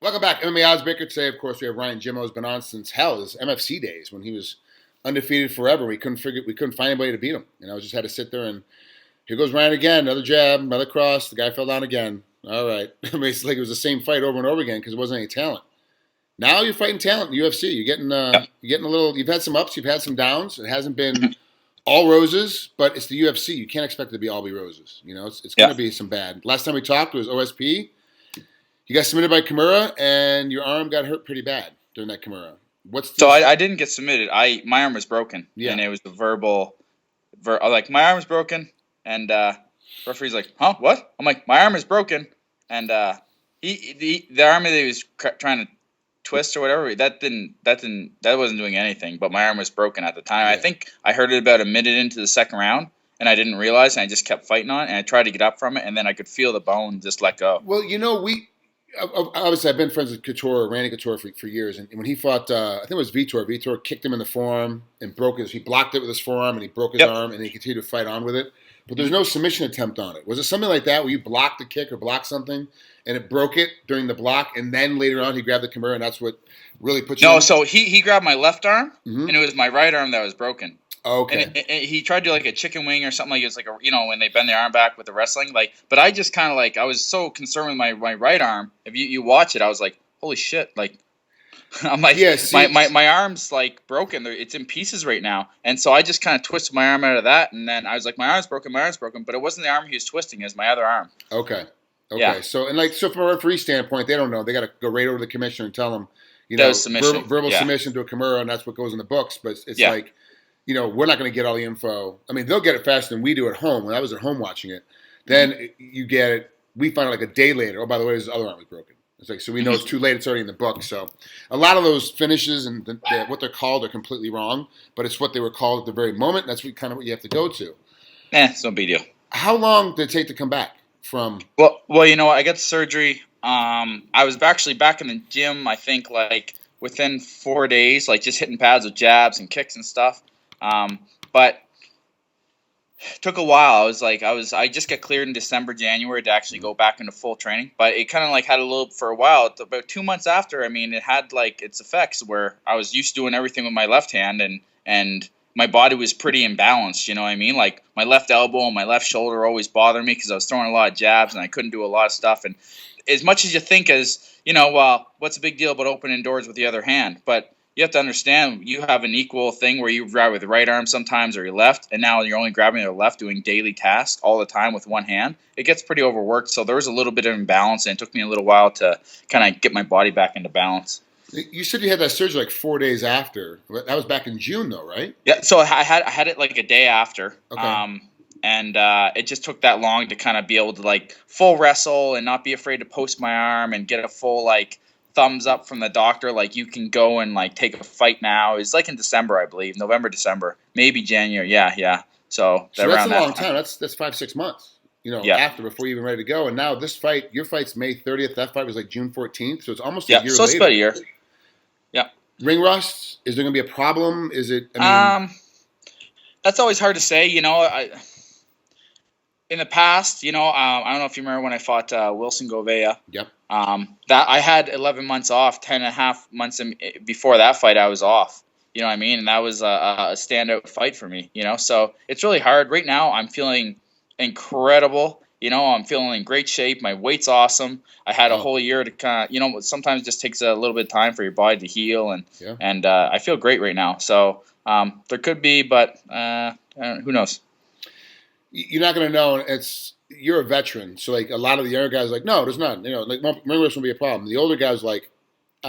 Welcome back, MMAOddsBreaker. Today, of course, we have Ryan Jimmo. Has been on since his MFC days when he was undefeated forever. We couldn't find anybody to beat him. Just had to sit there and here goes Ryan again. Another jab, another cross. The guy fell down again. All right, it's like it was the same fight over and over again because there wasn't any talent. Now you're fighting talent in the UFC. You're getting a little. You've had some ups, you've had some downs. It hasn't been all roses, but it's the UFC. You can't expect it to be all be roses. It's going to be some bad. Last time we talked was OSP. You got submitted by Kimura, and your arm got hurt pretty bad during that Kimura. So I didn't get submitted. My arm was broken, and it was the verbal. Like my arm was broken, and referee's like, "Huh? What?" I'm like, "My arm is broken," and the arm that he was trying to twist or whatever that wasn't doing anything. But my arm was broken at the time. Yeah. I think I heard it about a minute into the second round. And I didn't realize, and I just kept fighting on it, and I tried to get up from it, and then I could feel the bone just let go. Well, obviously, I've been friends with Randy Couture for years, and when he fought, I think it was Vitor. Vitor kicked him in the forearm and he blocked it with his forearm, and he broke his arm, and he continued to fight on with it. But there's no submission attempt on it. Was it something like that where you blocked the kick or blocked something, and it broke it during the block, and then later on he grabbed the Kimura, and that's what really put you in? So he grabbed my left arm, and it was my right arm that was broken. Okay. And he tried to do like a chicken wing or something like it's like when they bend their arm back with the wrestling but I just kind of I was so concerned with my right arm. If you watch it, I was like, holy shit! I'm like, my arm's broken. It's in pieces right now, and so I just kind of twisted my arm out of that, and then I was like, my arm's broken, but it wasn't the arm he was twisting; it was my other arm. Okay. Yeah. So from a referee standpoint, they don't know. They got to go right over to the commissioner and tell them, verbal submission to a Kimura, and that's what goes in the books. But it's like. We're not going to get all the info. I mean, they'll get it faster than we do at home. When I was at home watching it, then you get it. We find out a day later. Oh, by the way, his other arm was broken. It's like, so we know it's too late. It's already in the book. So a lot of those finishes and what they're called are completely wrong, but it's what they were called at the very moment. That's what you have to go to. It's no big deal. How long did it take to come back from? Well, I got surgery. I was actually back in the gym, I think, within 4 days, just hitting pads with jabs and kicks and stuff. But it took a while. I just got cleared in December, January to actually go back into full training. But it kind of had a little for a while. About 2 months after, it had its effects where I was used to doing everything with my left hand and my body was pretty imbalanced. You know what I mean? My left elbow and my left shoulder always bothered me because I was throwing a lot of jabs and I couldn't do a lot of stuff. And as much as you think what's the big deal about opening doors with the other hand? But you have to understand you have an equal thing where you grab with the right arm sometimes or your left, and now you're only grabbing your left doing daily tasks all the time with one hand. It gets pretty overworked, so there was a little bit of imbalance, and it took me a little while to kind of get my body back into balance. You said you had that surgery 4 days after. That was back in June, though, right? Yeah, so I had it a day after. Okay. And it just took that long to kind of be able to full wrestle and not be afraid to post my arm and get a full thumbs up from the doctor, you can go and take a fight now. It's in December, I believe, November, December, maybe January. Yeah. So that's a long time. That's 5-6 months. After before you're even ready to go. And now this fight, your fight's May 30th. That fight was June 14th. So it's almost a year later. So it's about a year. Yeah. Ring rust? Is there going to be a problem? Is it? That's always hard to say. In the past, I don't know if you remember when I fought Wilson Govea. Yep. That I had 11 months off, 10.5 months before that fight I was off. You know what I mean? And that was a standout fight for me, So it's really hard. Right now I'm feeling incredible. I'm feeling in great shape. My weight's awesome. I had a whole year to kind of, sometimes it just takes a little bit of time for your body to heal. And I feel great right now. So there could be, but who knows? You're not going to know. You're a veteran, so a lot of the younger guys no, there's not. Ring rust won't be a problem. The older guys I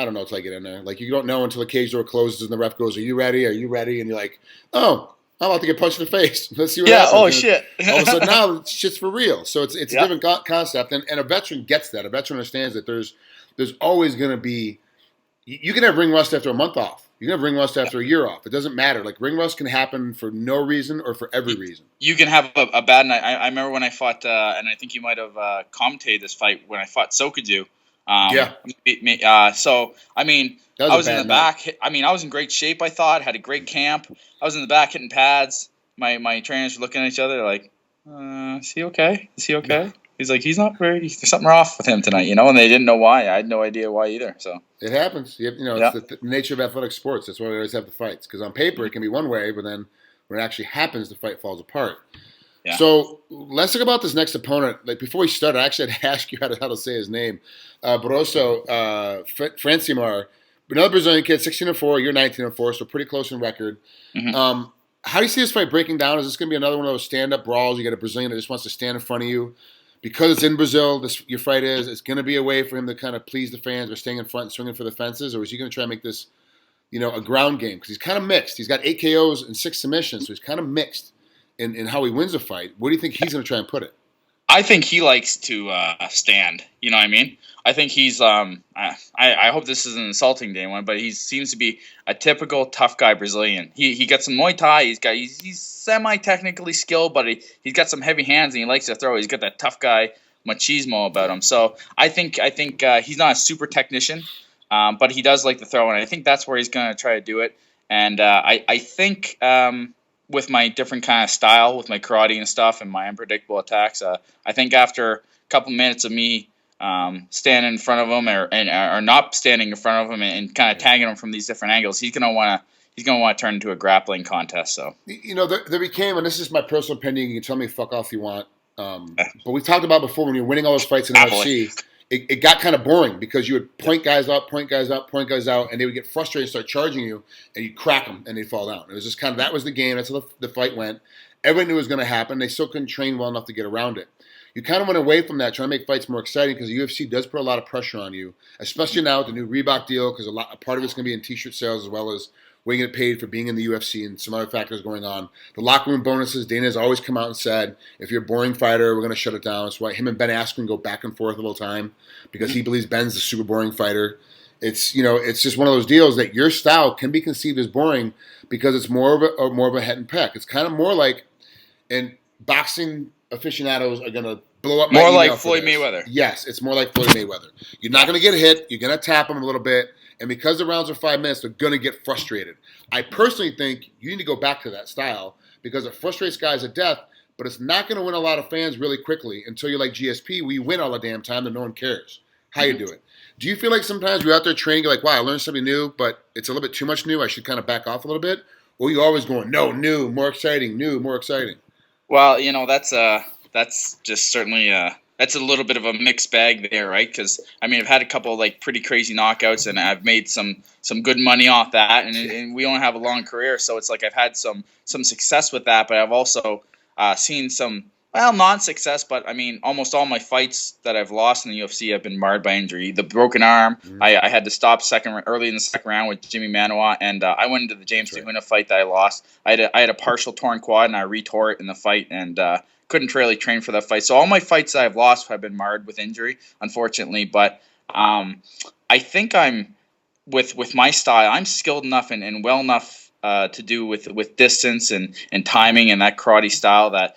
don't know until I get in there. You don't know until the cage door closes and the ref goes, "Are you ready? Are you ready?" And you're like, "Oh, I'm about to get punched in the face. Let's see what happens." Oh shit! All of a sudden now shit's for real. So it's a different concept, and a veteran gets that. A veteran understands that there's always going to be. You can have ring rust after a month off. You can have ring rust after a year off. It doesn't matter. Ring rust can happen for no reason or for every reason. You can have a bad night. I remember when I fought, and I think you might have commentated this fight when I fought Sokaju. So I was in the back. I was in great shape. I thought had a great camp. I was in the back hitting pads. My trainers were looking at each other is he okay? Is he okay? He's like, he's not very. There's something off with him tonight, and they didn't know why. I had no idea why either. So it happens. It's the nature of athletic sports. That's why we always have the fights. Because on paper it can be one way, but then when it actually happens, the fight falls apart. Yeah. So let's talk about this next opponent. Like before we start, I actually had to ask you how to say his name. Barroso, Francimar, another Brazilian kid, 16-4. You're 19-4, so pretty close in record. Mm-hmm. How do you see this fight breaking down? Is this going to be another one of those stand-up brawls? You got a Brazilian that just wants to stand in front of you. Because it's in Brazil, your fight it's going to be a way for him to kind of please the fans by staying in front and swinging for the fences? Or is he going to try and make this, a ground game? Because he's kind of mixed. He's got 8 KOs and 6 submissions, so he's kind of mixed in how he wins a fight. Where do you think he's going to try and put it? I think he likes to stand. You know what I mean? I think he's. I hope this isn't insulting to anyone, but he seems to be a typical tough guy Brazilian. He got some Muay Thai. He's semi-technically skilled, but he's got some heavy hands and he likes to throw. He's got that tough guy machismo about him. So I think he's not a super technician, but he does like to throw, and I think that's where he's going to try to do it. And I think. With my different kind of style, with my karate and stuff, and my unpredictable attacks, I think after a couple minutes of me standing in front of him or not standing in front of him and kind of tagging him from these different angles, he's gonna want to turn into a grappling contest. So there became, and this is my personal opinion. You can tell me fuck off if you want, but we talked about before when you're winning all those fights in UFC. It got kind of boring because you would point guys up, point guys out, and they would get frustrated and start charging you, and you'd crack them, and they'd fall down. It was just kind of, that was the game. That's how the fight went. Everyone knew it was going to happen. They still couldn't train well enough to get around it. You kind of went away from that, trying to make fights more exciting because the UFC does put a lot of pressure on you, especially now with the new Reebok deal, because a part of it's going to be in T-shirt sales as well as where you get paid for being in the UFC and some other factors going on. The locker room bonuses, Dana's always come out and said, if you're a boring fighter, we're going to shut it down. That's why him and Ben Askren go back and forth all the time because he believes Ben's the super boring fighter. It's just one of those deals that your style can be conceived as boring because it's more of a head and peck. It's kind of more like, and boxing aficionados are going to blow up my more like Floyd Mayweather. Yes, it's more like Floyd Mayweather. You're not going to get hit. You're going to tap him a little bit. And because the rounds are 5 minutes, they're going to get frustrated. I personally think you need to go back to that style because it frustrates guys to death, but it's not going to win a lot of fans really quickly until you're like GSP, where you win all the damn time and no one cares how you do it. Do you feel like sometimes you're out there training, you're like, wow, I learned something new, but it's a little bit too much new, I should kind of back off a little bit? Or are you always going, no, new, more exciting, new, more exciting? Well, that's just certainly that's a little bit of a mixed bag there, right? Because I've had a couple like pretty crazy knockouts, and I've made some good money off that, and we don't have a long career, so it's like I've had some success with that, but I've also seen some non-success. But almost all my fights that I've lost in the UFC have been marred by injury. The broken arm, I had to stop early in the second round with Jimmy Manoa, and I went into the James DeHuna fight that I lost. I had a partial torn quad, and I retore it in the fight, and couldn't really train for that fight. So all my fights that I've lost have been marred with injury, unfortunately. But I think I'm with my style, I'm skilled enough and well enough to do with distance and timing and that karate style that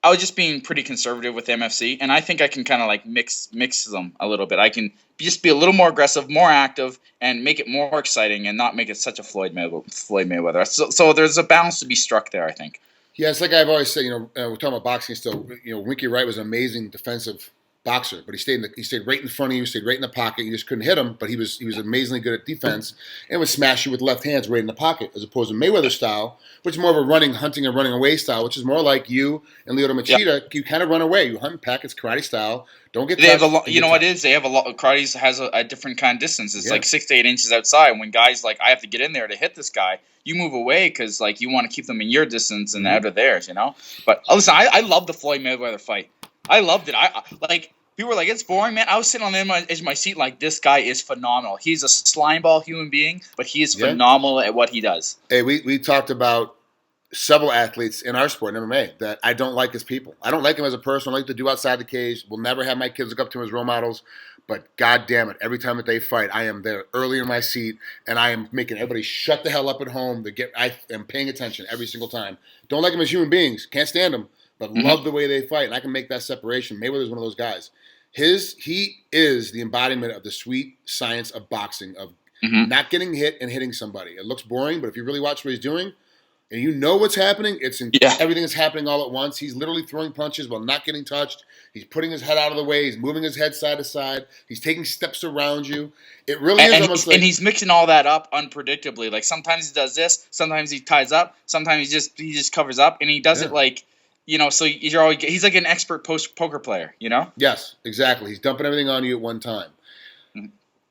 I was just being pretty conservative with MFC, and I think I can kind of like mix them a little bit. I can just be a little more aggressive, more active, and make it more exciting, and not make it such a Floyd Mayweather. So there's a balance to be struck there, I think. Yeah, it's like I've always said. We're talking about boxing still. Winky Wright was an amazing defensive boxer, but he stayed right in front of you, stayed right in the pocket. You just couldn't hit him, but he was amazingly good at defense and would smash you with left hands right in the pocket, as opposed to Mayweather style, which is more of a hunting and running away style, which is more like you and Lyoto Machida. Yep. You kind of run away. You hunt and peck. It's karate style. Don't get. They have what it is. They have a lot. Karate has a different kind of distance. It's like 6 to 8 inches outside. When guys like I have to get in there to hit this guy, you move away because like you want to keep them in your distance and out of theirs. But listen, I love the Floyd Mayweather fight. I loved it. I like. People were like, it's boring, man. I was sitting on the edge of my seat like, this guy is phenomenal. He's a slimeball human being, but he is phenomenal at what he does. Hey, we talked about several athletes in our sport, in MMA, that I don't like as people. I don't like him as a person. I like to do outside the cage. Will never have my kids look up to him as role models. But God damn it, every time that they fight, I am there early in my seat, and I am making everybody shut the hell up at home. I am paying attention every single time. Don't like them as human beings. Can't stand them, but love the way they fight, and I can make that separation. Mayweather's one of those guys. He is the embodiment of the sweet science of boxing, of not getting hit and hitting somebody. It looks boring, but if you really watch what he's doing, and you know what's happening. Yeah. Everything is happening all at once. He's literally throwing punches while not getting touched. He's putting his head out of the way. He's moving his head side to side. He's taking steps around you. It really is almost like... And he's mixing all that up unpredictably. Like, sometimes he does this, sometimes he ties up, sometimes he just covers up, and he does it like, so he's like an expert poker player, Yes, exactly. He's dumping everything on you at one time. Mm-hmm.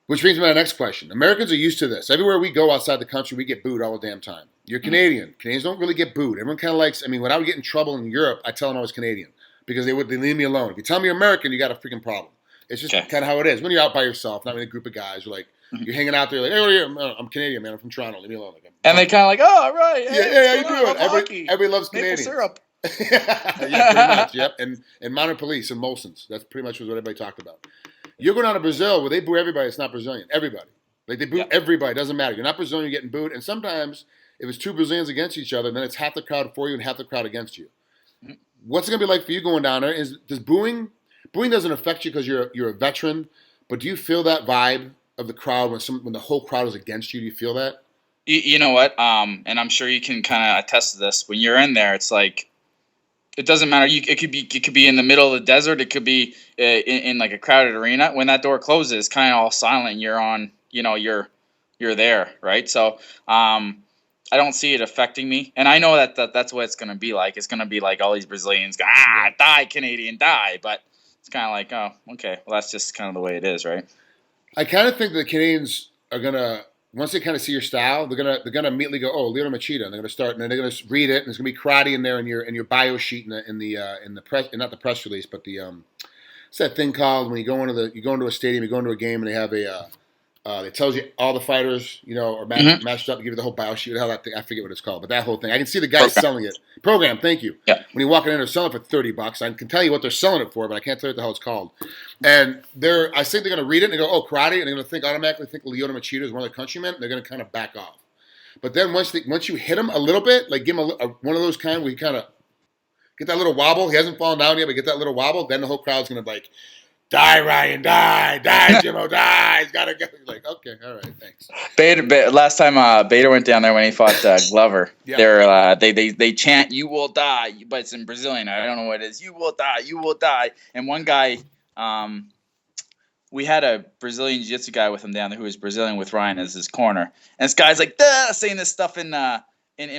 Which brings me to my next question. Americans are used to this. Everywhere we go outside the country, we get booed all the damn time. You're Canadian. Mm-hmm. Canadians don't really get booed. Everyone kind of likes... when I would get in trouble in Europe, I tell them I was Canadian because they leave me alone. If you tell me you're American, you got a freaking problem. It's just kind of how it is. When you're out by yourself, not with a group of guys, you're like, you're hanging out there, like, hey, what are you? I'm Canadian, man. I'm from Toronto. Leave me alone. And they kind of like, oh, right. Hey, you doing? Everybody loves Canadians. Maple syrup. Yeah, pretty much. Yep. And Mounted Police and Molson's. That's pretty much what everybody talked about. You're going down to Brazil where they boo everybody. It's not Brazilian. Everybody. Like, they boo everybody. It doesn't matter. You're not Brazilian. You're getting booed. And sometimes, if it's two Brazilians against each other, then it's half the crowd for you and half the crowd against you. What's it going to be like for you going down there? Does booing doesn't affect you because you're a veteran, but do you feel that vibe of the crowd when the whole crowd is against you? Do you feel that? You know what? And I'm sure you can kind of attest to this. When you're in there, it's like, it doesn't matter. It could be in the middle of the desert. It could be in like a crowded arena. When that door closes, it's kind of all silent. You're on. You're there, right? So I don't see it affecting me, and I know that's what it's gonna be like. It's gonna be like all these Brazilians go, die Canadian, die. But it's kind of like, oh, okay, well that's just kind of the way it is, right? I kind of think the Canadians are gonna, once they kind of see your style, they're gonna immediately go, oh, Leo Machida, and they're gonna start, and then they're gonna read it, and there's gonna be karate in there in your bio sheet in the press, not the press release, but the what's that thing called when you go into a stadium, you go into a game, and they have it tells you all the fighters, are matched up, give you the whole bio sheet. What the hell that thing? I forget what it's called, but that whole thing. I can see the guys selling it. Program, thank you. Yeah. When you walk in, they're selling it for $30. I can tell you what they're selling it for, but I can't tell you what the hell it's called. And I think they're going to read it and they go, oh, karate, and they're going to automatically think Lyoto Machida is one of their countrymen. And they're going to kind of back off. But then once you hit them a little bit, like give him one of those kind where you kind of get that little wobble. He hasn't fallen down yet, but get that little wobble. Then the whole crowd's going to be like, die, Ryan, die, Jimmo, die. He's got to go. You're like, okay, all right, thanks. Last time Bader went down there when he fought Glover, they chant, you will die, but it's in Brazilian. I don't know what it is. You will die, you will die. And one guy, we had a Brazilian jiu-jitsu guy with him down there who was Brazilian with Ryan as his corner. And this guy's like, saying this stuff in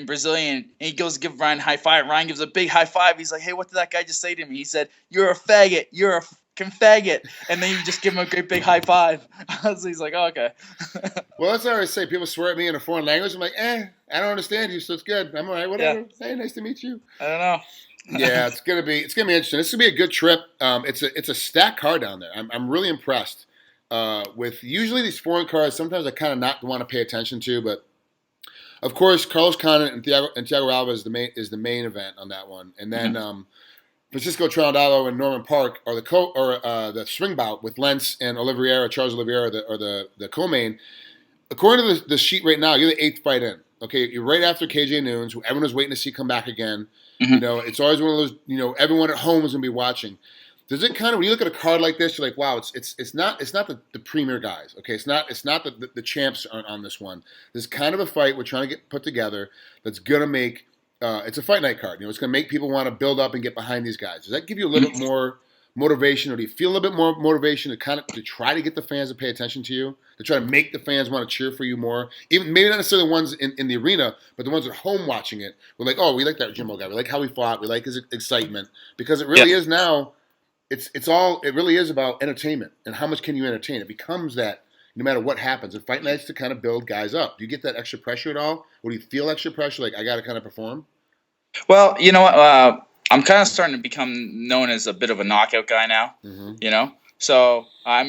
Brazilian, and he goes to give Ryan a high five. Ryan gives a big high five. He's like, hey, what did that guy just say to me? He said, you're a faggot, you're a faggot, and then you just give him a great big high five. So he's like, oh, okay. Well, that's what I always say. People swear at me in a foreign language. I'm like, I don't understand you, so it's good. I'm all right, whatever. Yeah. Hey, nice to meet you. I don't know. Yeah, it's gonna be interesting. This is gonna be a good trip. It's a stacked card down there. I'm really impressed with usually these foreign cards. Sometimes I kind of not want to pay attention to, but of course, Carlos Condit and Thiago Alba is the main event on that one, and then. Francisco Trinaldo and Norman Park are the swing bout with Lentz and Charles Oliveira, the co-main. According to the sheet right now, you're the 8th fight in. Okay, you're right after KJ Noons, who everyone was waiting to see come back again. Mm-hmm. It's always one of those. Everyone at home is going to be watching. Does it kind of, when you look at a card like this, you're like, wow, it's not the premier guys. Okay, it's not the champs on this one. This is kind of a fight we're trying to get put together that's going to make. It's a fight night card. It's going to make people want to build up and get behind these guys. Does that give you a little bit more motivation, or do you feel a little bit more motivation to try to get the fans to pay attention to you, to try to make the fans want to cheer for you more? Even maybe not necessarily the ones in the arena, but the ones at home watching it. We're like, oh, we like that Jimmo guy. We like how he fought. We like his excitement, because it really is now. It really is about entertainment and how much can you entertain. It becomes that. No matter what happens, and fight nights to kind of build guys up. Do you get that extra pressure at all? Or do you feel extra pressure, like I got to kind of perform? Well, you know what? I'm kind of starting to become known as a bit of a knockout guy now. Mm-hmm. So I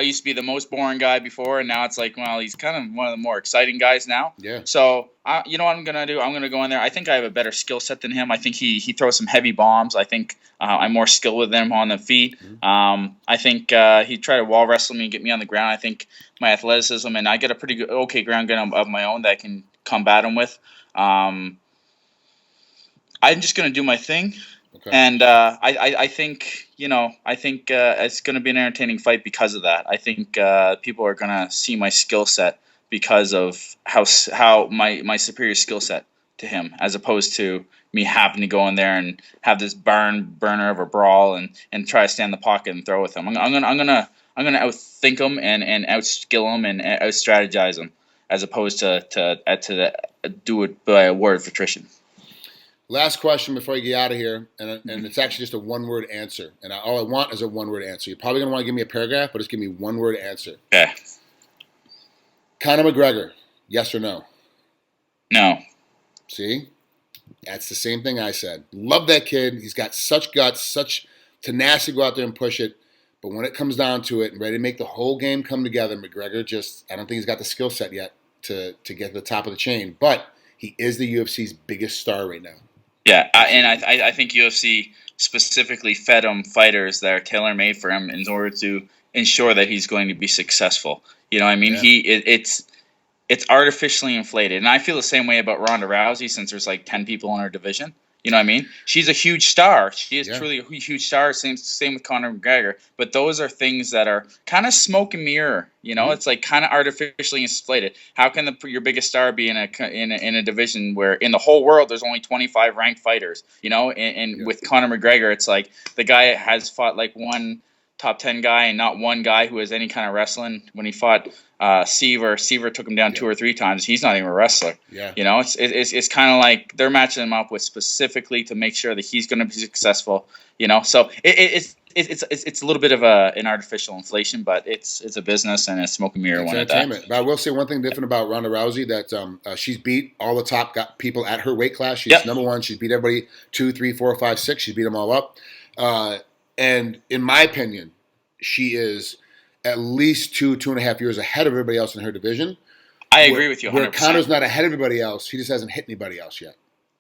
used to be the most boring guy before, and now it's like, well, he's kind of one of the more exciting guys now. Yeah. So you know what I'm gonna do? I'm gonna go in there. I think I have a better skill set than him. I think he throws some heavy bombs. I think I'm more skilled with him on the feet. Mm-hmm. I think he tried to wall wrestle me and get me on the ground. I think my athleticism, and I get a pretty good, okay ground game of my own that I can combat him with. I'm just going to do my thing, okay. And I think it's going to be an entertaining fight because of that. I think people are going to see my skill set because of how my superior skill set. to him, as opposed to me having to go in there and have this burner of a brawl and try to stand in the pocket and throw with him. I'm gonna outthink him and outskill him and out-strategize him, as opposed to do it by a word of attrition. Last question before you get out of here, and it's actually just a one-word answer. And all I want is a one-word answer. You're probably going to want to give me a paragraph, but just give me one-word answer. Okay. Conor McGregor, yes or no? No. See? That's the same thing I said. Love that kid. He's got such guts, such tenacity to go out there and push it. But when it comes down to it and ready to make the whole game come together, McGregor I don't think he's got the skill set yet to get to the top of the chain. But he is the UFC's biggest star right now. Yeah, and I think UFC specifically fed him fighters that are tailor-made for him in order to ensure that he's going to be successful. You know what I mean? Yeah. It's artificially inflated. And I feel the same way about Ronda Rousey, since there's like 10 people in her division. You know what I mean? She's a huge star. She is truly a huge star. Same with Conor McGregor. But those are things that are kind of smoke and mirror. You know, it's like kind of artificially inflated. How can your biggest star be in a division where in the whole world there's only 25 ranked fighters? You know, and with Conor McGregor, it's like the guy has fought like one top 10 guy and not one guy who has any kind of wrestling. When he fought Seaver took him down 2 or 3 times. He's not even a wrestler. Yeah. You know, it's kind of like they're matching him up with specifically to make sure that he's going to be successful. You know, so it's a little bit of an artificial inflation, but it's a business and a smoke and mirror one at that. But I will say one thing different about Ronda Rousey, that she's beat all the top people at her weight class. She's number one. She's beat everybody 2, 3, 4, 5, 6. She beat them all up. And in my opinion, she is at least 2.5 years ahead of everybody else in her division. I agree with you 100%. Where Conor's not ahead of everybody else. He just hasn't hit anybody else yet.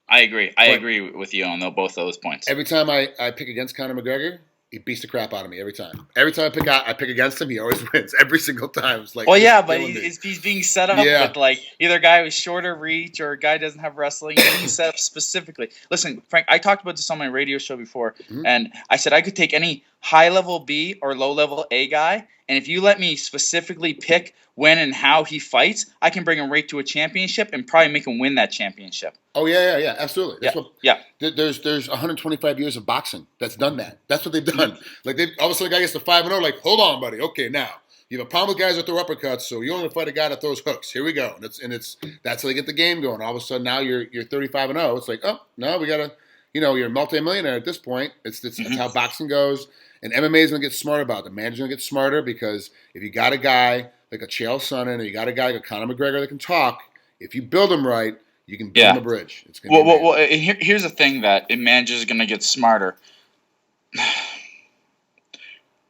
I agree. I agree with you on both those points. Every time I pick against Conor McGregor, he beats the crap out of me every time. Every time I pick against him, he always wins. Every single time. It's like, well, yeah, but he's being set up with like either a guy with shorter reach or a guy doesn't have wrestling. He's being set up specifically. Listen, Frank, I talked about this on my radio show before, and I said I could take any high-level B or low-level A guy, and if you let me specifically pick when and how he fights, I can bring him right to a championship and probably make him win that championship. Oh, yeah, absolutely. There's 125 years of boxing that's done that. That's what they've done. Like, all of a sudden, a guy gets to 5-0, like, hold on, buddy. Okay, now, you have a problem with guys that throw uppercuts, so you only fight a guy that throws hooks. Here we go. And that's how they get the game going. All of a sudden, now you're 35-0. It's like, oh, no, we got to, you're a multimillionaire at this point. That's how boxing goes. And MMA is going to get smarter about it. The manager's going to get smarter because if you got a guy like a Chael Sonnen or you got a guy like a Conor McGregor that can talk, if you build him right, you can build him a bridge. It's going to here's the thing that managers are going to get smarter.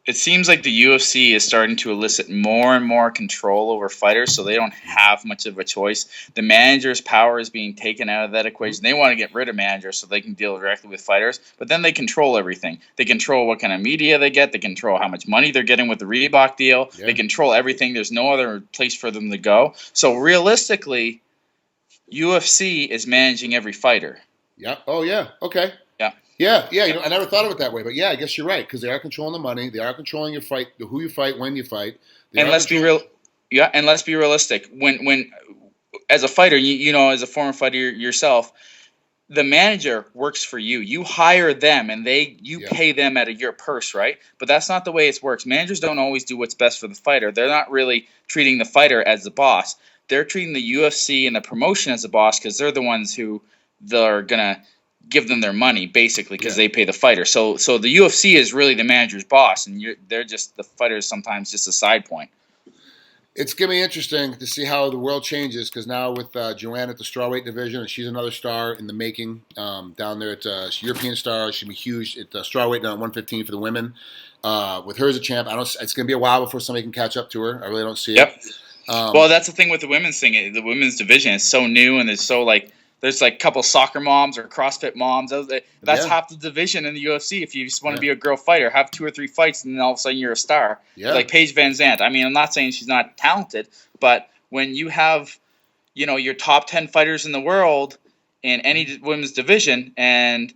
It seems like the UFC is starting to elicit more and more control over fighters, so they don't have much of a choice. The manager's power is being taken out of that equation. They want to get rid of managers so they can deal directly with fighters, but then they control everything. They control what kind of media they get. They control how much money they're getting with the Reebok deal. Yeah. They control everything. There's no other place for them to go. So realistically, UFC is managing every fighter. Yeah. Oh, yeah. Okay. Yeah. I never thought of it that way, but yeah, I guess you're right because they are controlling the money, they are controlling your fight, who you fight, when you fight. And let's be real. Yeah, and let's be realistic. When as a fighter, as a former fighter yourself, the manager works for you. You hire them, and you pay them out of your purse, right? But that's not the way it works. Managers don't always do what's best for the fighter. They're not really treating the fighter as the boss. They're treating the UFC and the promotion as the boss because they're the ones who they're gonna give them their money basically because they pay the fighter. So the UFC is really the manager's boss, and they're just the fighters sometimes just a side point. It's going to be interesting to see how the world changes because now with Joanne at the strawweight division, and she's another star in the making down there at European star. She'll be huge at strawweight down at 115 for the women. With her as a champ, it's going to be a while before somebody can catch up to her. I really don't see it. Well, that's the thing with the women's thing. The women's division is so new, and it's so there's a couple soccer moms or CrossFit moms. That's half the division in the UFC. If you just want to be a girl fighter, have 2 or 3 fights, and then all of a sudden you're a star. Yeah. Like Paige Van Zandt. I mean, I'm not saying she's not talented, but when you have, your top 10 fighters in the world in any women's division, and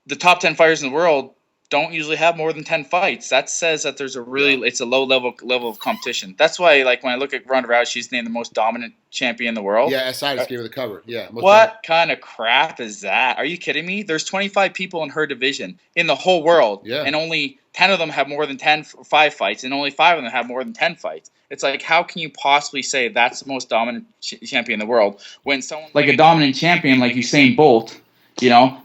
the top 10 fighters in the world don't usually have more than 10 fights. That says that there's it's a low level of competition. That's why, like, when I look at Ronda Rousey, she's named the most dominant champion in the world. Yeah, SI just gave her the cover. Yeah. What kind of crap is that? Are you kidding me? There's 25 people in her division in the whole world, and only 10 of them have more than 5 fights, and only 5 of them have more than 10 fights. It's like, how can you possibly say that's the most dominant champion in the world when someone like a dominant champion like Usain Bolt,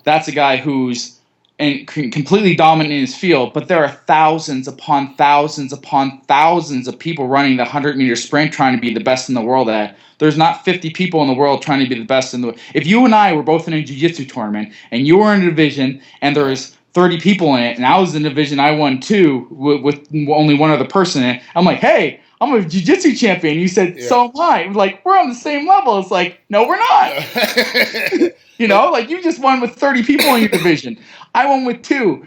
that's a guy who's completely dominant in his field, but there are thousands upon thousands upon thousands of people running the 100-meter sprint trying to be the best in the world at it. There's not 50 people in the world trying to be the best in the world. If you and I were both in a jiu-jitsu tournament and you were in a division and there was 30 people in it and I was in a division I won 2 with only one other person in it, I'm like, hey, I'm a jiu-jitsu champion. You said, so am I. Like, we're on the same level. It's like, no, we're not. Like, you just won with 30 people in your division. I won with 2.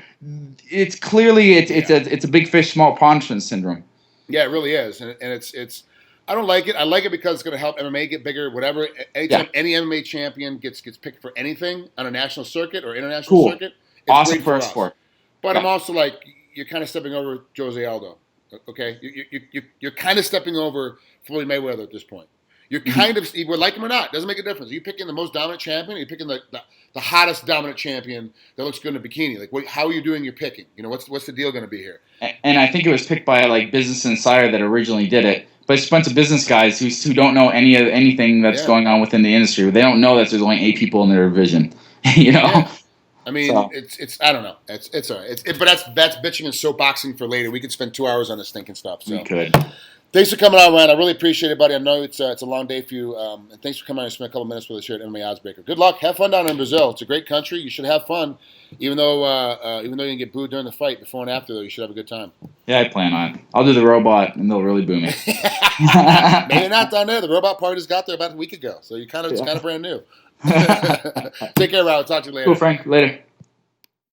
It's clearly it's a big fish, small pond syndrome. Yeah, it really is, and it's. I don't like it. I like it because it's going to help MMA get bigger. Whatever, anytime any MMA champion gets picked for anything on a national circuit or international circuit, it's awesome great for us. Sport. But I'm also like, you're kind of stepping over Jose Aldo. Okay, you're kind of stepping over Floyd Mayweather at this point. You're kind of, whether like him or not, doesn't make a difference. Are you picking the most dominant champion? Or are you picking the hottest dominant champion that looks good in a bikini? Like, how are you doing your picking? What's the deal going to be here? And I think it was picked by like Business Insider that originally did it, but it's a bunch of business guys who don't know anything that's going on within the industry. They don't know that there's only 8 people in their division. Yeah. I mean, it's I don't know. It's all right. But that's bitching and soapboxing for later. We could spend 2 hours on this thinking stuff. So. We could. Thanks for coming on, Ryan. I really appreciate it, buddy. I know it's a long day for you. And thanks for coming on and spending a couple minutes with us here at MMAOddsBreaker. Good luck. Have fun down in Brazil. It's a great country. You should have fun. Even though you can get booed during the fight, before and after, though, you should have a good time. Yeah, I plan on it. I'll do the robot, and they'll really boo me. Maybe not down there. The robot party just got there about a week ago, so it's kind of brand new. Take care, Ryan. I'll talk to you later. Cool, Frank. Later.